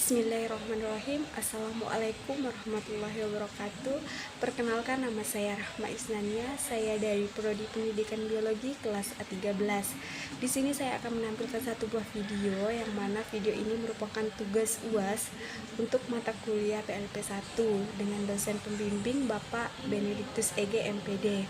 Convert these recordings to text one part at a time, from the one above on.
Bismillahirrahmanirrahim. Assalamualaikum warahmatullahi wabarakatuh. Perkenalkan, nama saya Rahma Isnania. Saya dari Prodi Pendidikan Biologi kelas A13. Di sini saya akan menampilkan satu buah video yang mana video ini merupakan tugas UAS untuk mata kuliah PLP 1 dengan dosen pembimbing Bapak Benediktus EG MPD.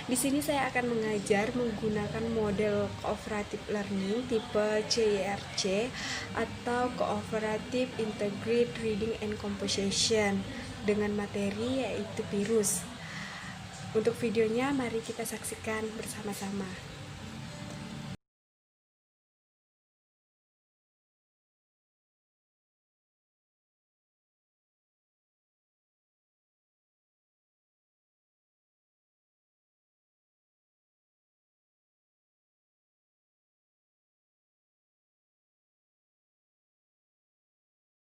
Di sini saya akan mengajar menggunakan model cooperative learning tipe CIRC atau Cooperative Integrated Reading and Composition dengan materi yaitu virus. Untuk videonya mari kita saksikan bersama-sama.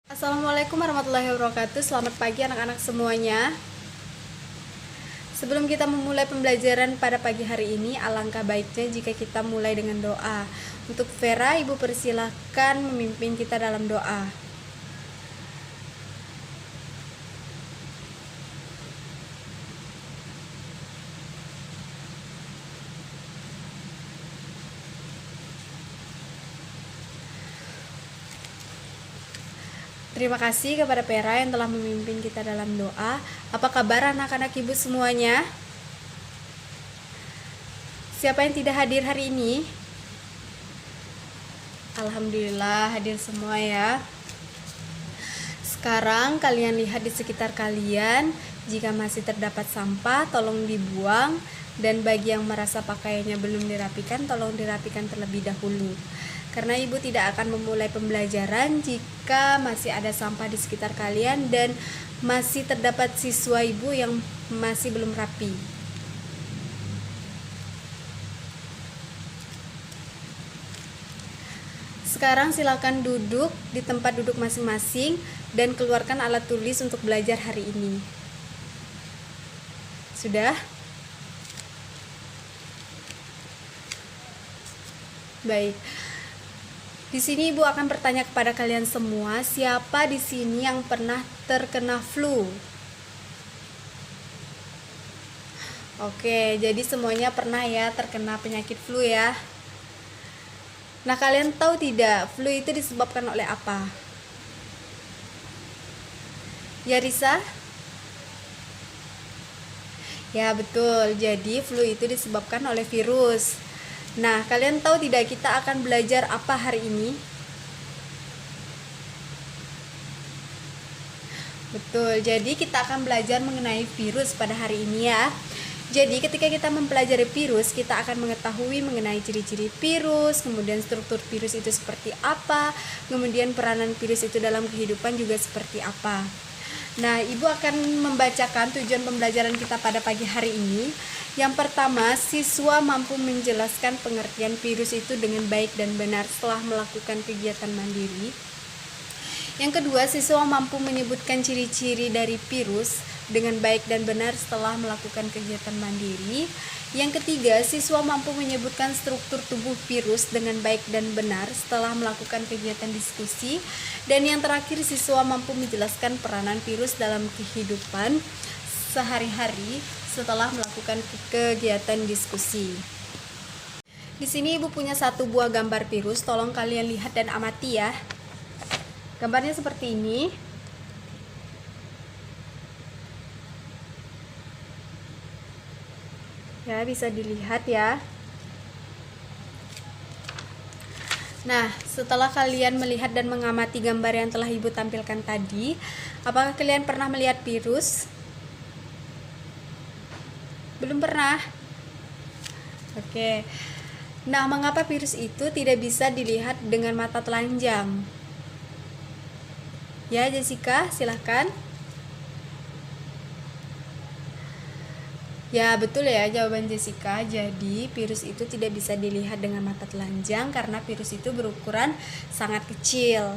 Assalamualaikum warahmatullahi wabarakatuh. Selamat pagi anak-anak semuanya. Sebelum kita memulai pembelajaran pada pagi hari ini, alangkah baiknya jika kita mulai dengan doa. Untuk Vera, Ibu persilahkan memimpin kita dalam doa. Terima kasih kepada Vera yang telah memimpin kita dalam doa. Apa kabar anak-anak Ibu semuanya? Siapa yang tidak hadir hari ini? Alhamdulillah hadir semua ya. Sekarang kalian lihat di sekitar kalian. Jika masih terdapat sampah, tolong dibuang. Dan bagi yang merasa pakaiannya belum dirapikan, tolong dirapikan terlebih dahulu. Karena Ibu tidak akan memulai pembelajaran jika masih ada sampah di sekitar kalian dan masih terdapat siswa Ibu yang masih belum rapi. Sekarang silakan duduk di tempat duduk masing-masing dan keluarkan alat tulis untuk belajar hari ini. Sudah? Baik. Di sini Ibu akan bertanya kepada kalian semua, siapa di sini yang pernah terkena flu? Oke, jadi semuanya pernah ya terkena penyakit flu ya. Nah, kalian tahu tidak, flu itu disebabkan oleh apa? Ya, Risa? Ya, betul. Jadi flu itu disebabkan oleh virus. Nah, kalian tahu tidak kita akan belajar apa hari ini? Betul, jadi kita akan belajar mengenai virus pada hari ini ya. Jadi ketika kita mempelajari virus, kita akan mengetahui mengenai ciri-ciri virus, kemudian struktur virus itu seperti apa, kemudian peranan virus itu dalam kehidupan juga seperti apa. Nah, Ibu akan membacakan tujuan pembelajaran kita pada pagi hari ini. Yang pertama, siswa mampu menjelaskan pengertian virus itu dengan baik dan benar setelah melakukan kegiatan mandiri. Yang kedua, siswa mampu menyebutkan ciri-ciri dari virus dengan baik dan benar setelah melakukan kegiatan mandiri. Yang ketiga, siswa mampu menyebutkan struktur tubuh virus dengan baik dan benar setelah melakukan kegiatan diskusi. Dan yang terakhir, siswa mampu menjelaskan peranan virus dalam kehidupan sehari-hari setelah melakukan kegiatan diskusi. Di sini Ibu punya satu buah gambar virus, tolong kalian lihat dan amati ya. Gambarnya seperti ini. Ya, bisa dilihat ya. Nah, setelah kalian melihat dan mengamati gambar yang telah Ibu tampilkan tadi, apakah kalian pernah melihat virus? Belum pernah? Oke. Nah, mengapa virus itu tidak bisa dilihat dengan mata telanjang? Ya, Jessica, silahkan. Ya, betul ya jawaban Jessica. Jadi virus itu tidak bisa dilihat dengan mata telanjang karena virus itu berukuran sangat kecil.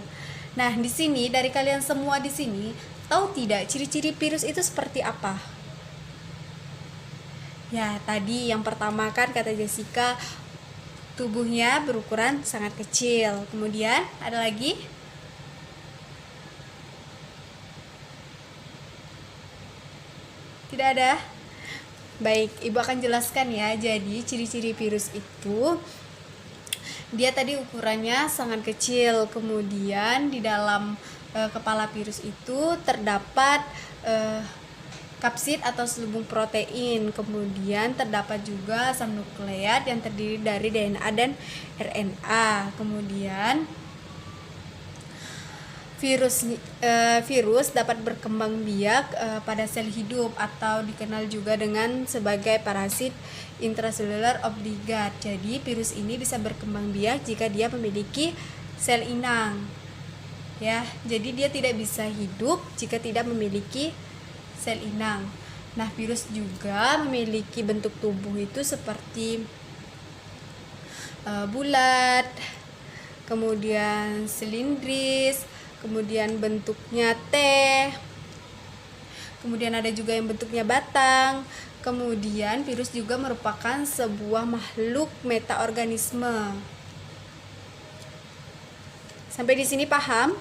Nah, di sini dari kalian semua di sini tahu tidak ciri-ciri virus itu seperti apa? Ya, tadi yang pertama kan kata Jessica tubuhnya berukuran sangat kecil. Kemudian ada lagi? Tidak ada? Baik, Ibu akan jelaskan ya. Jadi ciri-ciri virus itu dia tadi ukurannya sangat kecil, kemudian di dalam kepala virus itu terdapat kapsid atau selubung protein, kemudian terdapat juga asam nukleat yang terdiri dari DNA dan RNA. Kemudian virus dapat berkembang biak pada sel hidup atau dikenal juga dengan sebagai parasit intraselular obligat. Jadi virus ini bisa berkembang biak jika dia memiliki sel inang. Ya, jadi dia tidak bisa hidup jika tidak memiliki sel inang. Nah, virus juga memiliki bentuk tubuh itu seperti bulat, kemudian silindris, kemudian bentuknya T, kemudian ada juga yang bentuknya batang. Kemudian virus juga merupakan sebuah makhluk metaorganisme. Sampai di sini paham?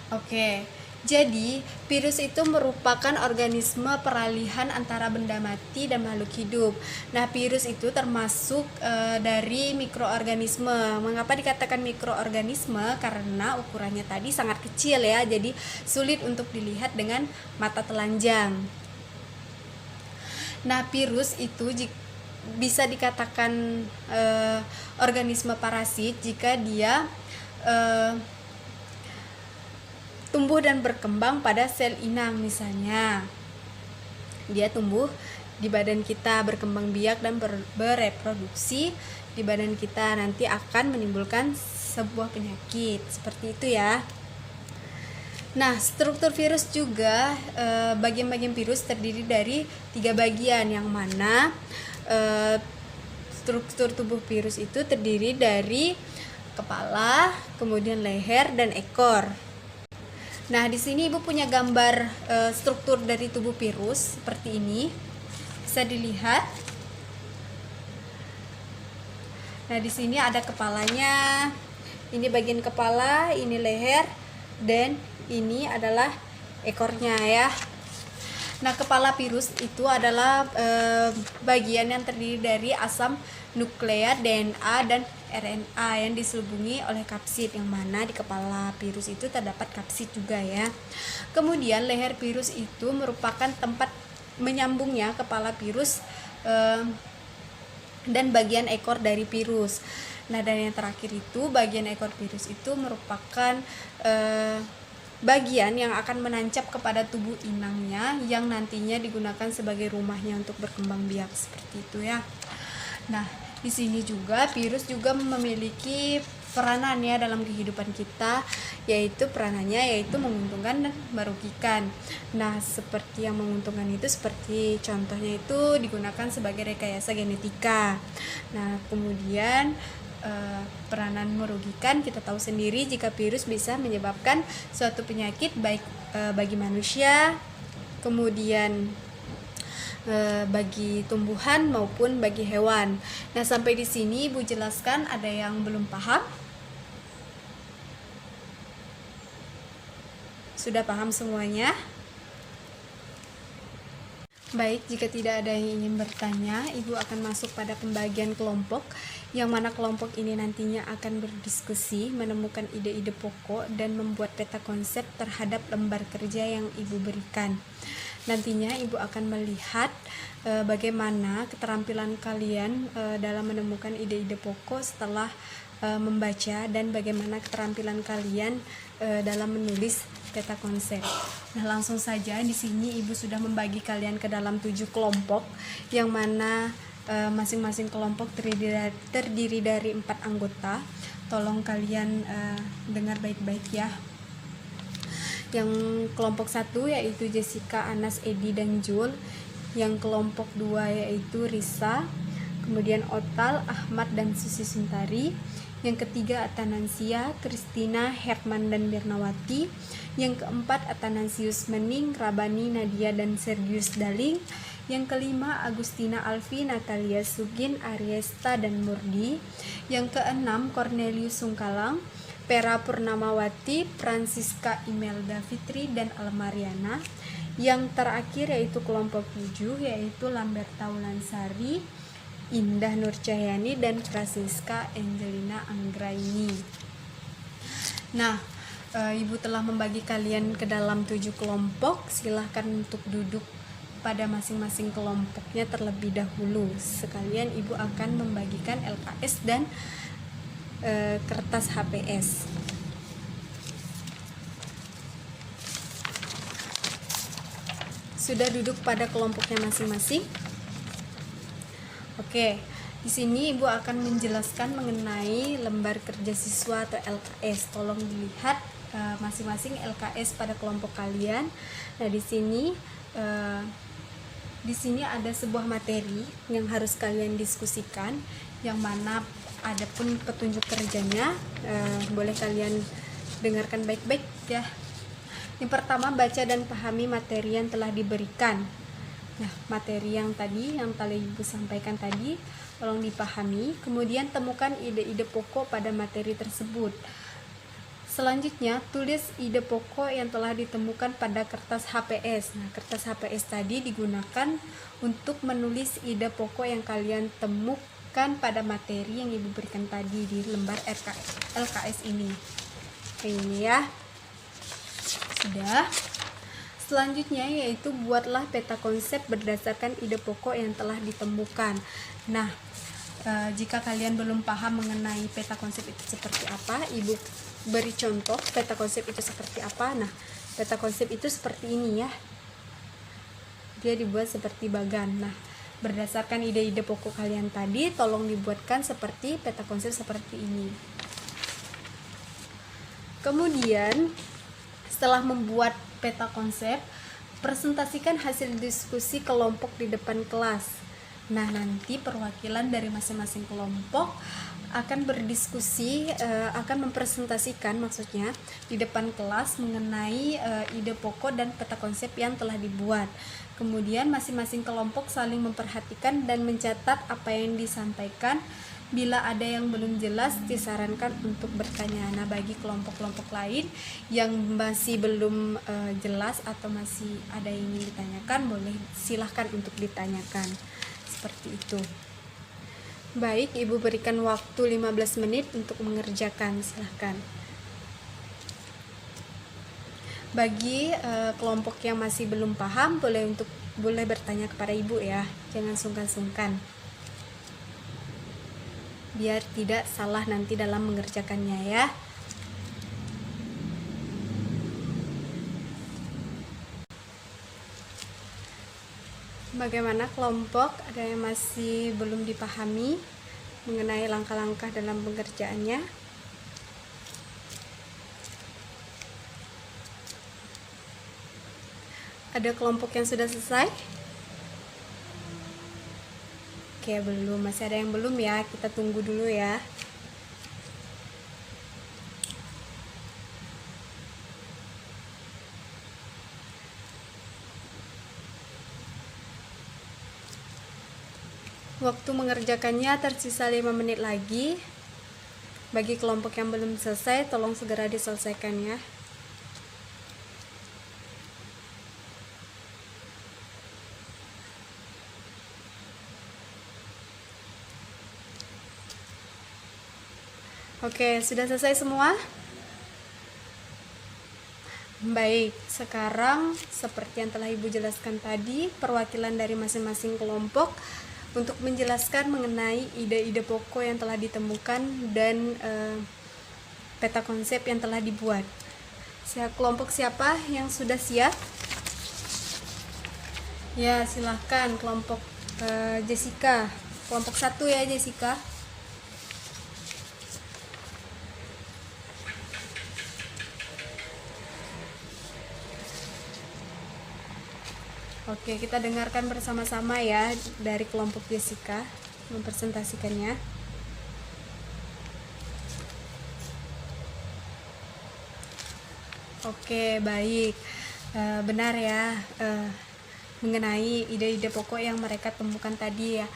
Oke, jadi virus itu merupakan organisme peralihan antara benda mati dan makhluk hidup. Nah, virus itu termasuk dari mikroorganisme. Mengapa dikatakan mikroorganisme? Karena ukurannya tadi sangat kecil ya, jadi sulit untuk dilihat dengan mata telanjang. Nah, virus itu bisa dikatakan organisme parasit jika dia tumbuh dan berkembang pada sel inang. Misalnya dia tumbuh di badan kita, berkembang biak dan bereproduksi di badan kita, nanti akan menimbulkan sebuah penyakit seperti itu ya. Nah, struktur virus juga, bagian-bagian virus terdiri dari 3 bagian, yang mana struktur tubuh virus itu terdiri dari kepala, kemudian leher dan ekor. Nah, di sini Ibu punya gambar struktur dari tubuh virus seperti ini. Bisa dilihat. Nah, di sini ada kepalanya. Ini bagian kepala, ini leher, dan ini adalah ekornya ya. Nah, kepala virus itu adalah bagian yang terdiri dari asam nukleat, DNA dan RNA yang diselubungi oleh kapsid, yang mana di kepala virus itu terdapat kapsid juga ya. Kemudian leher virus itu merupakan tempat menyambungnya kepala virus dan bagian ekor dari virus. Nah, dan yang terakhir itu bagian ekor virus itu merupakan bagian yang akan menancap kepada tubuh inangnya yang nantinya digunakan sebagai rumahnya untuk berkembang biak seperti itu ya. Nah, di sini juga virus juga memiliki peranan ya dalam kehidupan kita, yaitu peranannya yaitu menguntungkan dan merugikan. Nah, seperti yang menguntungkan itu seperti contohnya itu digunakan sebagai rekayasa genetika. Nah, kemudian peranan merugikan kita tahu sendiri jika virus bisa menyebabkan suatu penyakit baik bagi manusia, kemudian bagi tumbuhan maupun bagi hewan. Nah, sampai di sini Ibu jelaskan, ada yang belum paham? Sudah paham semuanya? Baik, jika tidak ada yang ingin bertanya, Ibu akan masuk pada pembagian kelompok, yang mana kelompok ini nantinya akan berdiskusi, menemukan ide-ide pokok, dan membuat peta konsep terhadap lembar kerja yang Ibu berikan. Nantinya Ibu akan melihat bagaimana keterampilan kalian dalam menemukan ide-ide pokok setelah membaca, dan bagaimana keterampilan kalian dalam menulis peta konsep. Nah, langsung saja di sini Ibu sudah membagi kalian ke dalam 7 kelompok, yang mana masing-masing kelompok terdiri dari 4 anggota. Tolong kalian dengar baik-baik ya. Yang kelompok 1 yaitu Jessica, Anas, Edi, dan Jul. Yang kelompok 2 yaitu Risa, kemudian Otal, Ahmad, dan Susi Suntari. Yang ketiga Atanansia, Kristina, Herman, dan Mirnawati. Yang keempat Atanasius Mening, Rabani, Nadia, dan Sergius Daling. Yang kelima Agustina Alfi, Natalia Sugin, Ariesta, dan Murdi. Yang keenam Cornelius Sungkalang, Pera Purnamawati, Francisca Imelda Fitri, dan Almariana. Yang terakhir yaitu kelompok 7, yaitu Lamberta Wulansari, Indah Nurcahyani, dan Francisca Angelina Anggraini. Nah, Ibu telah membagi kalian ke dalam 7 kelompok. Silahkan untuk duduk pada masing-masing kelompoknya terlebih dahulu. Sekalian Ibu akan membagikan LKS dan kertas HPS. Sudah duduk pada kelompoknya masing-masing? Oke, di sini Ibu akan menjelaskan mengenai lembar kerja siswa atau LKS. Tolong dilihat masing-masing LKS pada kelompok kalian. Nah, di sini ada sebuah materi yang harus kalian diskusikan, yang mana ada pun petunjuk kerjanya. Boleh kalian dengarkan baik-baik ya. Yang pertama, baca dan pahami materi yang telah diberikan. Nah, materi yang telah Ibu sampaikan tadi tolong dipahami, kemudian temukan ide-ide pokok pada materi tersebut. Selanjutnya, tulis ide pokok yang telah ditemukan pada kertas HPS. Nah, kertas HPS tadi digunakan untuk menulis ide pokok yang kalian temukan pada materi yang Ibu berikan tadi di lembar LKS ini. Kayak ini ya. Sudah. Selanjutnya yaitu buatlah peta konsep berdasarkan ide pokok yang telah ditemukan. Nah, jika kalian belum paham mengenai peta konsep itu seperti apa, Ibu beri contoh peta konsep itu seperti apa. Nah, peta konsep itu seperti ini ya. Dia dibuat seperti bagan. Nah, berdasarkan ide-ide pokok kalian tadi, tolong dibuatkan seperti peta konsep seperti ini. Kemudian, setelah membuat peta konsep, presentasikan hasil diskusi kelompok di depan kelas. Nah, nanti perwakilan dari masing-masing kelompok akan berdiskusi, akan mempresentasikan maksudnya di depan kelas mengenai ide pokok dan peta konsep yang telah dibuat. Kemudian masing-masing kelompok saling memperhatikan dan mencatat apa yang disampaikan. Bila ada yang belum jelas, disarankan untuk bertanya. Nah, bagi kelompok-kelompok lain yang masih belum jelas atau masih ada yang ingin ditanyakan, boleh silahkan untuk ditanyakan. Seperti itu. Baik, Ibu berikan waktu 15 menit untuk mengerjakan. Silahkan. Bagi kelompok yang masih belum paham, boleh bertanya kepada Ibu ya. Jangan sungkan-sungkan, biar tidak salah nanti dalam mengerjakannya ya. Bagaimana kelompok? Ada yang masih belum dipahami mengenai langkah-langkah dalam pengerjaannya? Ada kelompok yang sudah selesai? Oke, belum, masih ada yang belum ya. Kita tunggu dulu ya. Waktu mengerjakannya tersisa 5 menit lagi. Bagi kelompok yang belum selesai, tolong segera diselesaikan ya. Oke, sudah selesai semua? Baik, sekarang seperti yang telah Ibu jelaskan tadi, perwakilan dari masing-masing kelompok untuk menjelaskan mengenai ide-ide pokok yang telah ditemukan dan peta konsep yang telah dibuat. Kelompok siapa yang sudah siap? Ya, silahkan kelompok Jessica. Kelompok 1 ya, Jessica. Oke, kita dengarkan bersama-sama ya dari kelompok Jessica mempresentasikannya. Oke, baik. Benar ya mengenai ide-ide pokok yang mereka temukan tadi ya.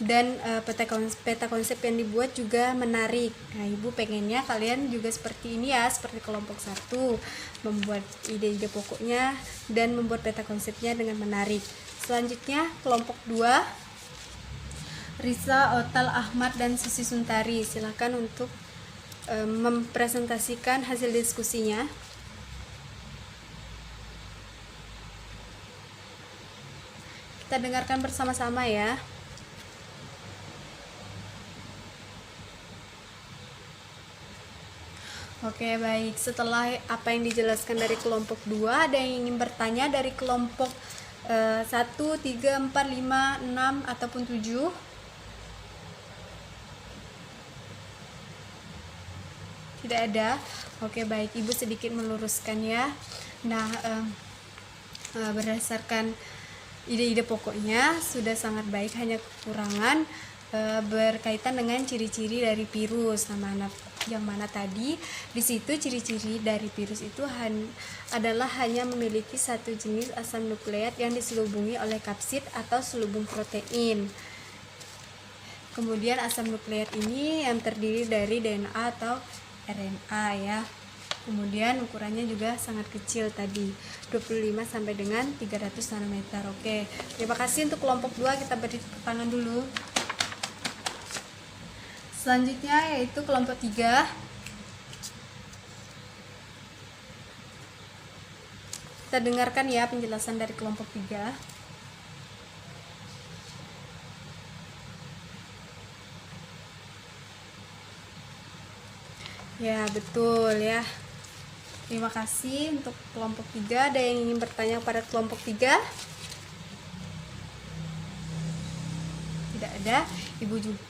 dan peta konsep yang dibuat juga menarik. Nah, Ibu pengennya kalian juga seperti ini ya, seperti kelompok 1, membuat ide-ide pokoknya dan membuat peta konsepnya dengan menarik. Selanjutnya kelompok 2, Risa, Otal, Ahmad, dan Susi Suntari. Silakan untuk mempresentasikan hasil diskusinya. Kita dengarkan bersama-sama ya. Oke, baik. Setelah apa yang dijelaskan dari kelompok 2, ada yang ingin bertanya dari kelompok 1, 3, 4, 5, 6, ataupun 7? Tidak ada. Oke, baik. Ibu sedikit meluruskan ya. Nah, berdasarkan ide-ide pokoknya sudah sangat baik, hanya kekurangan berkaitan dengan ciri-ciri dari virus. Yang mana tadi di situ ciri-ciri dari virus itu adalah hanya memiliki satu jenis asam nukleat yang diselubungi oleh kapsid atau selubung protein. Kemudian asam nukleat ini yang terdiri dari DNA atau RNA ya. Kemudian ukurannya juga sangat kecil tadi, 25 sampai dengan 300 nanometer. Oke, terima kasih untuk kelompok 2, kita beri tepuk tangan dulu. Selanjutnya yaitu kelompok 3. Kita dengarkan ya penjelasan dari kelompok 3. Ya, betul ya. Terima kasih untuk kelompok 3. Ada yang ingin bertanya pada kelompok 3? Tidak ada.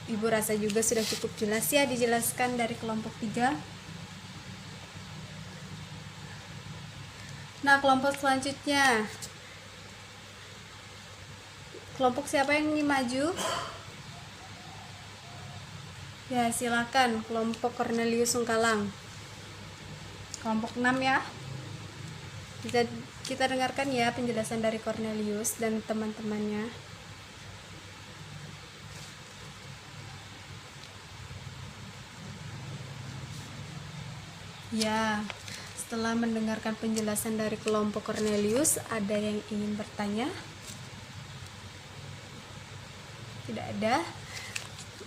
Ibu rasa juga sudah cukup jelas ya dijelaskan dari kelompok 3. Nah, kelompok selanjutnya. Kelompok siapa yang ingin maju? Ya, silakan kelompok Cornelius Sungkalang. Kelompok 6 ya. Kita dengarkan ya penjelasan dari Cornelius dan teman-temannya. Ya, setelah mendengarkan penjelasan dari kelompok Cornelius, ada yang ingin bertanya? Tidak ada.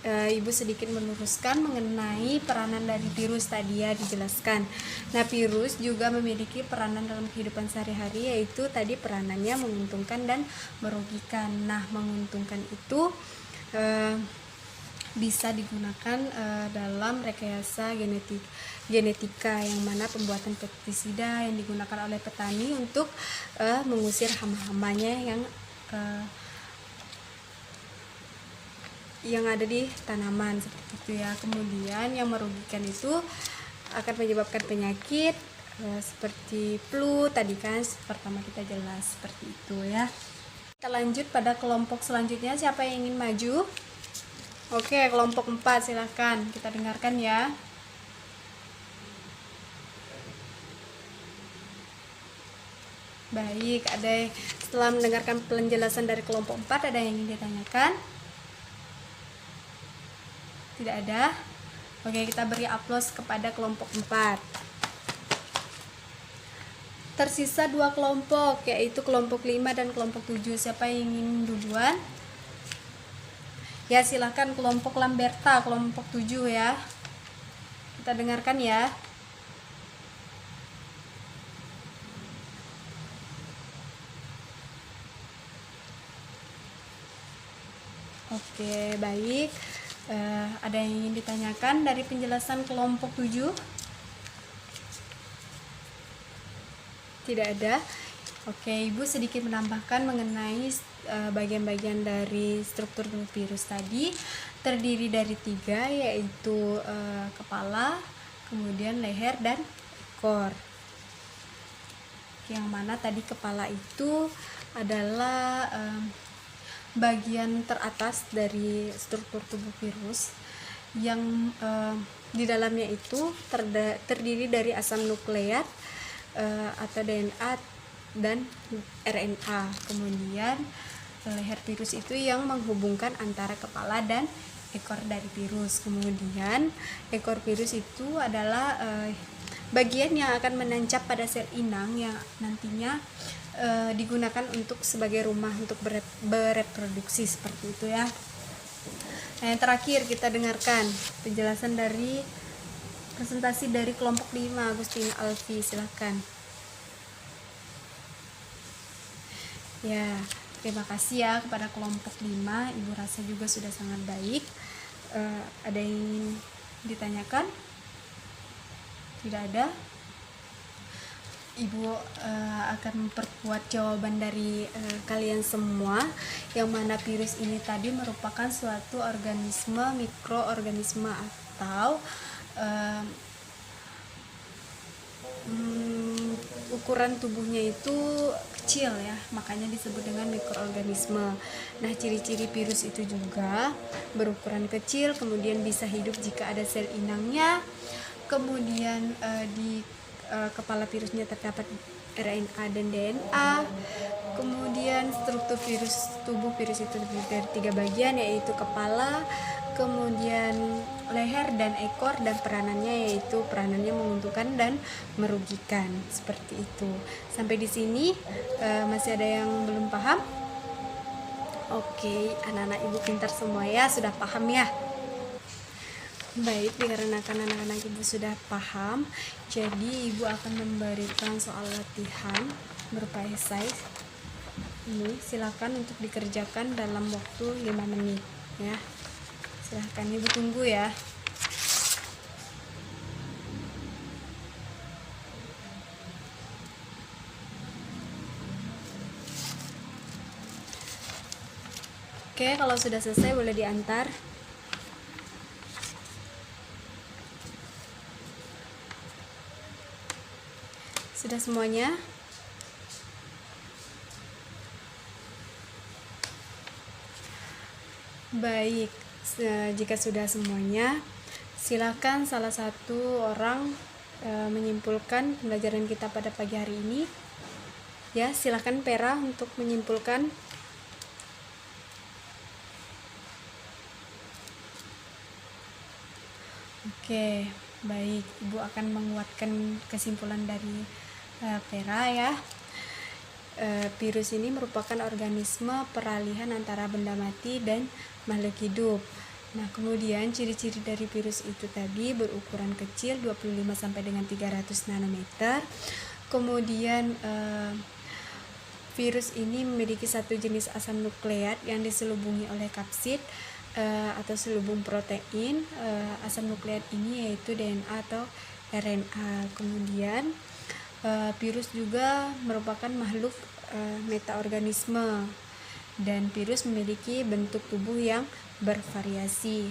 Ibu sedikit meluruskan mengenai peranan dari virus tadi ya dijelaskan. Nah, virus juga memiliki peranan dalam kehidupan sehari-hari, yaitu tadi peranannya menguntungkan dan merugikan. Nah, menguntungkan itu bisa digunakan dalam rekayasa genetika, yang mana pembuatan pestisida yang digunakan oleh petani untuk mengusir hama-hamanya yang ada di tanaman seperti itu ya. Kemudian yang merugikan itu akan menyebabkan penyakit seperti flu tadi kan pertama kita jelas seperti itu ya. Kita lanjut pada kelompok selanjutnya. Siapa yang ingin maju? Oke, kelompok 4 silahkan kita dengarkan ya. Baik, setelah mendengarkan penjelasan dari kelompok 4, ada yang ingin ditanyakan? Tidak ada. Oke, kita beri aplaus kepada kelompok 4. Tersisa 2 kelompok, yaitu kelompok 5 dan kelompok 7. Siapa yang ingin duluan? Ya, silakan kelompok Lamberta, kelompok 7 ya. Kita dengarkan ya. Oke, baik. Ada yang ingin ditanyakan dari penjelasan kelompok 7? Tidak ada. Oke, Ibu sedikit menambahkan mengenai bagian-bagian dari struktur virus tadi. Terdiri dari 3, yaitu kepala, kemudian leher, dan ekor. Yang mana tadi kepala itu adalah bagian teratas dari struktur tubuh virus, yang di dalamnya itu terdiri dari asam nukleat atau DNA dan RNA. Kemudian leher virus itu yang menghubungkan antara kepala dan ekor dari virus. Kemudian ekor virus itu adalah bagian yang akan menancap pada sel inang yang nantinya digunakan untuk sebagai rumah untuk bereproduksi, seperti itu ya. Nah, yang terakhir kita dengarkan penjelasan dari presentasi dari kelompok 5, Agustina Alfi, silahkan. Ya, terima kasih ya kepada kelompok 5, Ibu rasa juga sudah sangat baik. Ada yang ingin ditanyakan? Tidak ada? Ibu akan memperkuat jawaban dari kalian semua, yang mana virus ini tadi merupakan suatu organisme, mikroorganisme atau ukuran tubuhnya itu kecil ya, makanya disebut dengan mikroorganisme. Nah, ciri-ciri virus itu juga berukuran kecil, kemudian bisa hidup jika ada sel inangnya, kemudian di kepala virusnya terdapat RNA dan DNA. Kemudian struktur tubuh virus itu terdiri dari 3 bagian, yaitu kepala, kemudian leher dan ekor, dan peranannya yaitu peranannya menguntungkan dan merugikan, seperti itu. Sampai di sini masih ada yang belum paham? Oke, anak-anak Ibu pintar semua ya, sudah paham ya? Baik, dikarenakan anak-anak Ibu sudah paham, jadi Ibu akan memberikan soal latihan berupa esai. Ini silakan untuk dikerjakan dalam waktu 5 menit ya. Silahkan Ibu tunggu ya. Oke, kalau sudah selesai boleh diantar. Sudah semuanya? Baik, jika sudah semuanya, silakan salah satu orang menyimpulkan pembelajaran kita pada pagi hari ini. Ya, silakan Pera untuk menyimpulkan. Oke, baik, Ibu akan menguatkan kesimpulan dari Pera ya. Virus ini merupakan organisme peralihan antara benda mati dan makhluk hidup. Nah, kemudian ciri-ciri dari virus itu tadi berukuran kecil 25 sampai dengan 300 nanometer. Kemudian virus ini memiliki satu jenis asam nukleat yang diselubungi oleh kapsid atau selubung protein. Asam nukleat ini yaitu DNA atau RNA. Kemudian virus juga merupakan makhluk metaorganisme, dan virus memiliki bentuk tubuh yang bervariasi.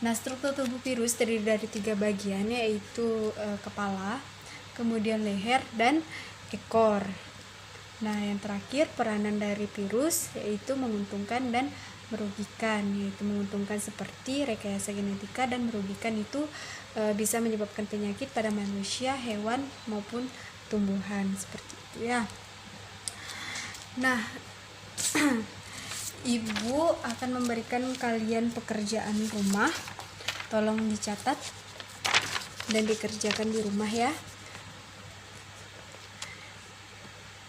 Nah, struktur tubuh virus terdiri dari 3 bagian, yaitu kepala, kemudian leher, dan ekor. Nah, yang terakhir peranan dari virus yaitu menguntungkan dan merugikan, yaitu menguntungkan seperti rekayasa genetika, dan merugikan itu bisa menyebabkan penyakit pada manusia, hewan, maupun tumbuhan, seperti itu ya. Nah, Ibu akan memberikan kalian pekerjaan rumah, tolong dicatat dan dikerjakan di rumah ya.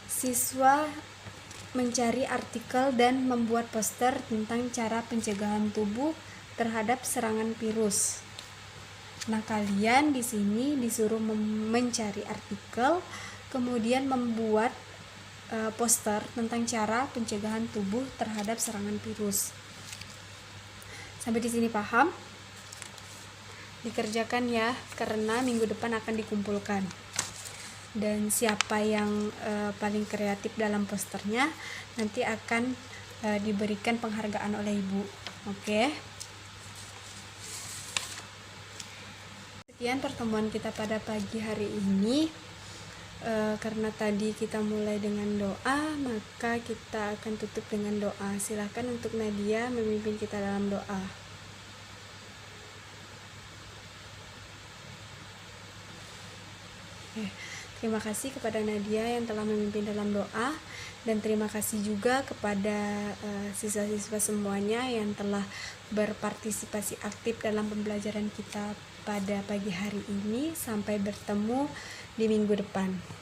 Siswa mencari artikel dan membuat poster tentang cara pencegahan tubuh terhadap serangan virus. Nah, kalian di sini disuruh mencari artikel, kemudian membuat poster tentang cara pencegahan tubuh terhadap serangan virus. Sampai di sini paham? Dikerjakan ya, karena minggu depan akan dikumpulkan. Dan siapa yang paling kreatif dalam posternya nanti akan diberikan penghargaan oleh Ibu. Oke. Sekian pertemuan kita pada pagi hari ini. Karena tadi kita mulai dengan doa, maka kita akan tutup dengan doa. Silahkan untuk Nadia memimpin kita dalam doa. Terima kasih kepada Nadia yang telah memimpin dalam doa, dan terima kasih juga kepada siswa-siswa semuanya yang telah berpartisipasi aktif dalam pembelajaran kita pada pagi hari ini. Sampai bertemu di minggu depan.